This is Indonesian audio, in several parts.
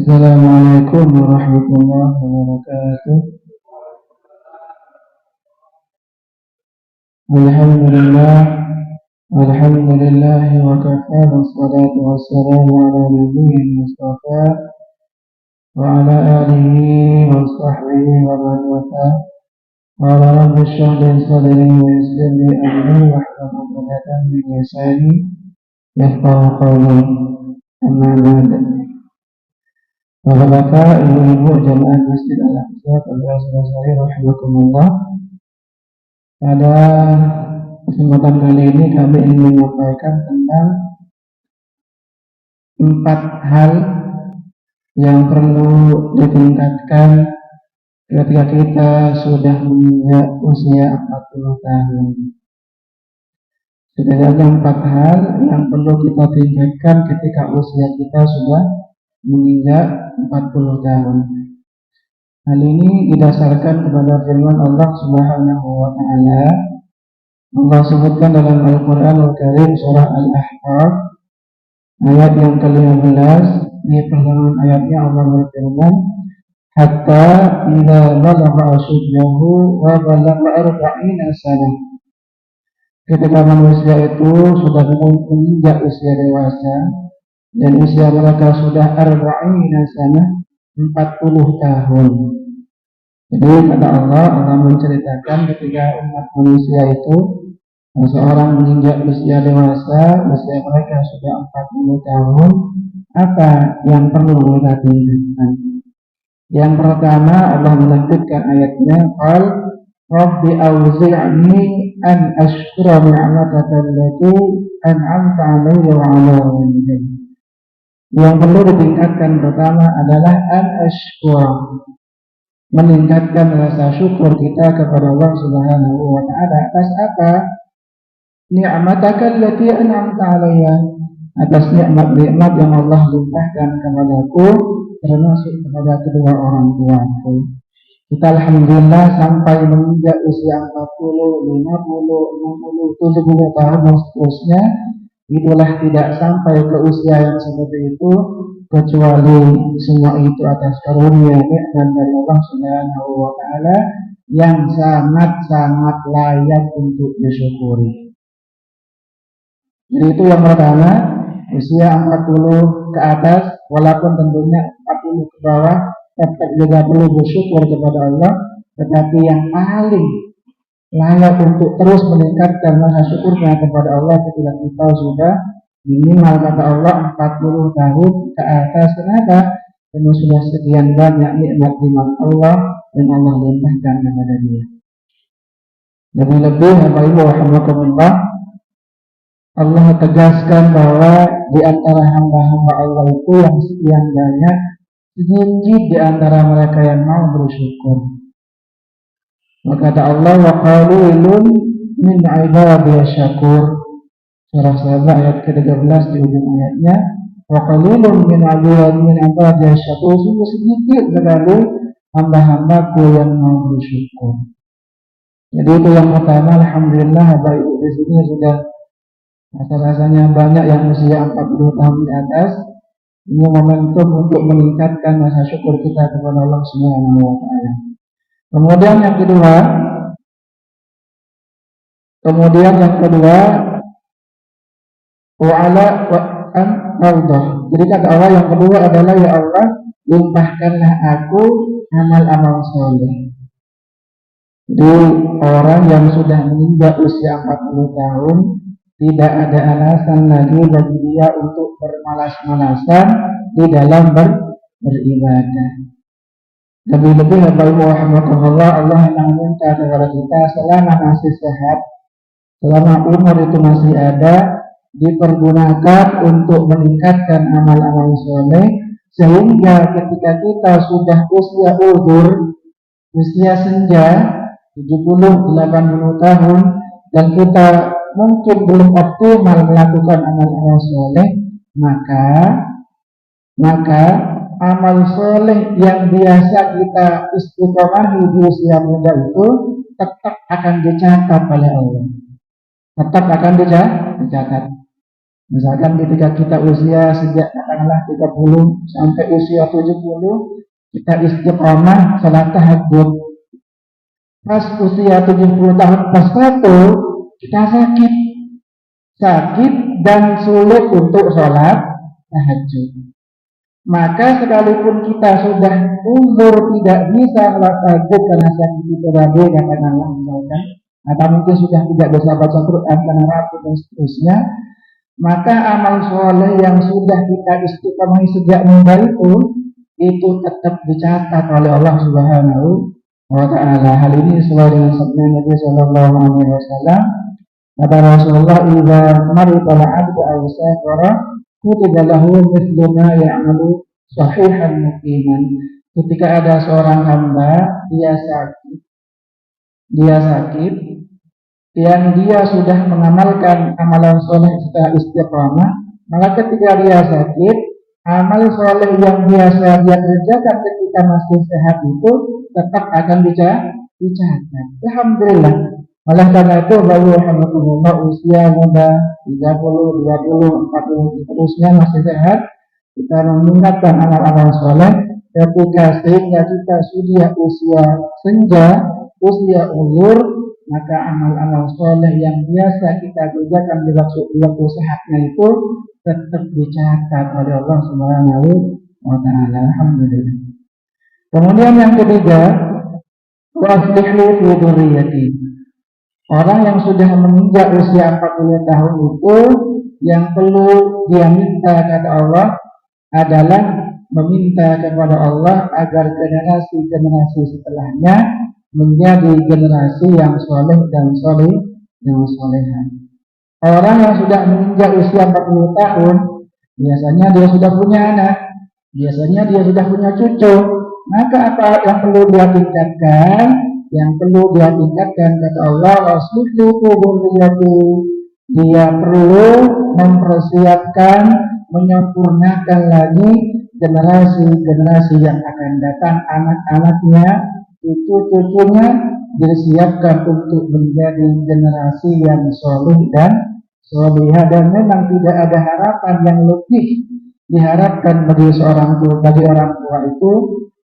Assalamualaikum warahmatullahi wabarakatuh. Alhamdulillah, alhamdulillah wa kafa, wassalatu wassalamu ala nabiyil mustafa wa ala alihi wa sahbihi wa man wala. Qala rabbi shrah li sadri wa yassir li amri wahlul 'uqdatam min lisani yafqahu qawli. Amma ba'd. Bapak-bapak, ibu-ibu jamaah Masjid Al-Aqsa Al-Azhar rahimakumullah. Pada kesempatan kali ini kami ingin menyampaikan tentang 4 hal yang perlu ditingkatkan ketika kita sudah menginjak usia 40 tahun. Setidaknya 4 hal yang perlu kita tingkatkan ketika usia kita sudah menginjak 40 tahun. Hal ini didasarkan kepada firman Allah Subhanahu wa taala. Allah sebutkan dalam Al-Qur'anul Karim surah Al-Ahqaf ayat yang ke-15. Di pertengahan ayatnya Allah berfirman, hatta idza balagha ashuddahu wa balagha 40 sanah. Ketika manusia itu sudah menginjak usia dewasa dan usia mereka sudah 40 sanah, 40 tahun. Jadi kata Allah menceritakan ketika umat manusia itu seseorang menginjak usia dewasa, usia mereka sudah 40 tahun, apa yang perlu mereka tingkatkan? Yang pertama, Allah melanjutkan ayatnya, qal rabbi auzi'ni an ashkura ni'mataka allati an'amta 'alayya wa 'ala walidayya. Yang perlu ditingkatkan pertama adalah an ashkura, meningkatkan rasa syukur kita kepada Allah Subhanahu wa taala atas apa? Ni'mataka allati an'amta 'alayya, atas nikmat-nikmat yang Allah limpahkan kepadaku, termasuk kepada kedua orang tuaku. Kita alhamdulillah sampai menginjak usia 40, 50, 60, 70 tahun dan seterusnya, itulah tidak sampai ke usia yang seperti itu, kecuali semua itu atas karunia nikmat dari Allah Subhanahu wa taala yang sangat-sangat layak untuk disyukuri. Jadi itu yang pertama, usia 40 ke atas, walaupun tentunya 40 ke bawah tetap juga perlu bersyukur kepada Allah, tetapi yang paling layak untuk terus meningkatkan rasa syukurnya kepada Allah ketika kita sudah minimal kata Allah 40 tahun ke atas. Kenapa? Karena sudah sekian banyak nikmat-nikmat Allah yang Allah limpahkan kepada dia. Lebih-lebih Bapak-Ibu rahimakumullah, Allah tegaskan bahwa di antara hamba-hamba Allah itu yang sekian banyak, sedikit di antara mereka yang mau bersyukur. Maka kata Allah, wa qalilun min ibadiy syakur. Surah Sabah ayat ke-13 di ujung ayatnya, wa qalilun min ibadiy syakur. Sungguh sedikit sekali hamba-hambaku yang mau bersyukur. Jadi itu yang pertama, alhamdulillah Bapak Ibu di sini sudah rasa-rasanya banyak yang usia 40 tahun di atas. Ini momentum untuk meningkatkan rasa syukur kita kepada Allah Subhanahu wa taala. Kemudian yang kedua, wa'ala wa'an Allah. Jadi kata Allah yang kedua adalah, ya Allah, limpahkanlah aku amal-amal soleh. Jadi orang yang sudah menginjak usia 40 tahun, tidak ada alasan lagi bagi dia untuk bermalas-malasan di dalam beribadah. Lebih-lebih Bapak-Ibu rahimakumullah, Allah yang meminta kepada kita selama masih sehat, selama umur itu masih ada, dipergunakan untuk meningkatkan amal-amal soleh, sehingga ketika kita sudah usia uzur, usia senja 70-80 tahun, dan kita mungkin belum optimal melakukan amal-amal soleh, maka amal soleh yang biasa kita istiqomahi di usia muda itu tetap akan dicatat oleh Allah. Tetap akan dicatat. Misalkan ketika kita usia sejak katakanlah 30 sampai usia 70, kita istiqomah salat tahajud. Pas usia 70 tahun pas satu, kita sakit dan sulit untuk sholat tahajud. Maka sekalipun kita sudah umur tidak bisa sholat tahajud karena sakit itu tadi katakanlah misalkan, atau mungkin sudah tidak bisa baca Quran karena rapuh dan seterusnya, maka amal soleh yang sudah kita istiqomah sejak muda itu tetap dicatat oleh Allah Subhanahu wa Ta'ala. Hal ini sesuai dengan sabda Nabi Sallallahu Alaihi Wasallam. Kata Rasulullah, "Idza marida al-'abdu aw safara, kutiba lahu mithlu ma ya'malu sahihan muqiman." Ketika ada seorang hamba dia sakit, yang dia sudah mengamalkan amalan soleh setelah istiqamah, maka ketika dia sakit, amal soleh yang biasa dia kerjakan ketika masih sehat itu tetap akan dicatat. Alhamdulillah. Oleh karena itu, bagi alhamdulillah usia muda 30, 20, 40 seterusnya masih sehat, kita meningkatkan amal-amal soleh ketika sehingga kita sudah usia senja, usia umur, maka amal-amal soleh yang biasa kita kerjakan di waktu sehatnya itu tetap dicatat oleh Allah Subhanahu wa Ta'ala. Alhamdulillah. Kemudian yang ketiga, waslihu fi dzurriyyati. Orang yang sudah menginjak usia 40 tahun itu yang perlu dia minta kata Allah adalah meminta kepada Allah agar generasi-generasi setelahnya menjadi generasi yang soleh dan soleha. Orang yang sudah menginjak usia 40 tahun, biasanya dia sudah punya anak, biasanya dia sudah punya cucu. Maka apa yang perlu dia tingkatkan? Yang perlu dia tingkatkan kata Allah, dia perlu mempersiapkan, menyempurnakan lagi generasi-generasi yang akan datang, anak-anaknya, cucu-cucunya disiapkan untuk menjadi generasi yang soleh dan solehah. Dan memang tidak ada harapan yang lebih diharapkan bagi orang tua itu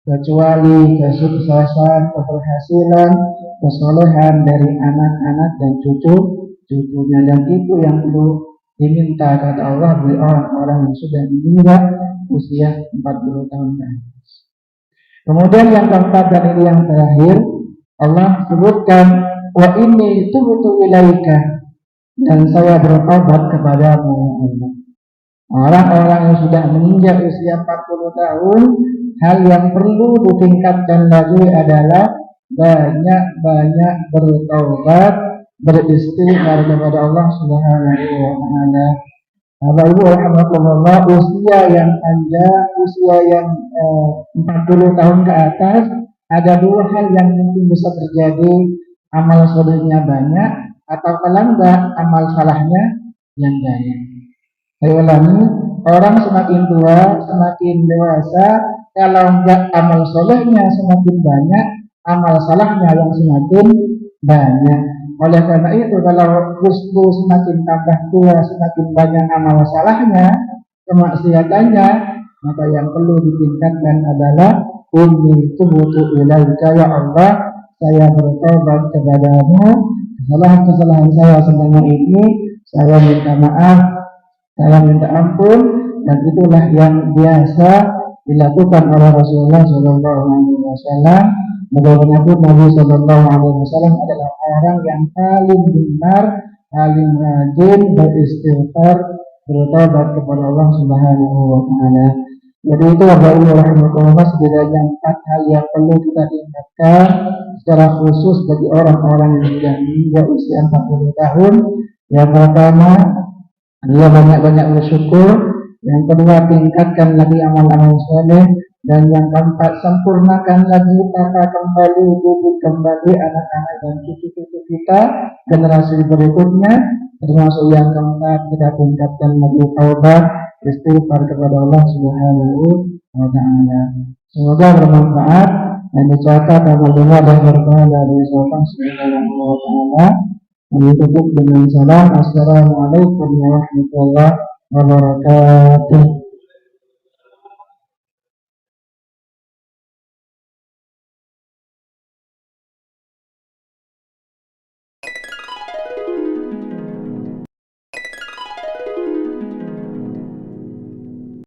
kecuali kesuksesan, keberhasilan, kesolehan dari anak-anak dan cucu-cucunya. Dan itu yang perlu diminta kata Allah bagi orang-orang yang sudah meninggal usia 40 tahun ke atas. Kemudian yang keempat dan ini yang terakhir, Allah sebutkan, wa inni tubtu ilaika, dan saya bertobat kepadamu ya Allah. Orang-orang yang sudah menginjak usia 40 tahun, hal yang perlu ditingkatkan lagi adalah banyak-banyak bertobat, beristighfar kepada Allah Subhanahu wa Ta'ala. Bapak Ibu alhamdulillah, usia yang panjang, usia yang 40 tahun ke atas, ada dua hal yang mungkin bisa terjadi. Amal solehnya banyak, atau kalau enggak amal salahnya yang banyak. Saya ulangi, orang semakin tua, semakin dewasa, kalau enggak amal solehnya semakin banyak, amal salahnya yang semakin banyak. Oleh karena itu, kalau usia semakin tambah tua, semakin banyak amal salahnya, kemaksiatannya, maka yang perlu ditingkatkan adalah inni tubtu ilaika ya Allah, saya bertobat kepadamu, kesalahan saya selama ini, saya minta maaf, saya minta ampun, dan itulah yang biasa dilakukan oleh Rasulullah SAW. Bagaimana pun Nabi Sallallahu Alaihi Wasallam adalah orang yang paling benar, paling rajin beristighfar, bertobat kepada Allah Subhanahu Wa Taala. Jadi itu rahimahullah setidaknya 4 hal yang perlu kita tingkatkan secara khusus bagi orang-orang yang sudah menginjak usia 40 tahun. Yang pertama, dia banyak-banyak bersyukur. Yang kedua, tingkatkan lagi amal-amal soleh. Dan yang keempat, sempurnakan lagi, tata kembali, didik kembali anak-anak dan cucu-cucu kita, generasi berikutnya. Termasuk yang keempat, kita tingkatkan lagi taubat, istighfar kepada Allah Subhanahu wa Ta'ala. Semoga bermanfaat dan dicatat amal-amal dan berpahala dari Allah Subhanahu wa Ta'ala. Kami tutup dengan salam. Assalamualaikum warahmatullahi wabarakatuh. wabarakatuh.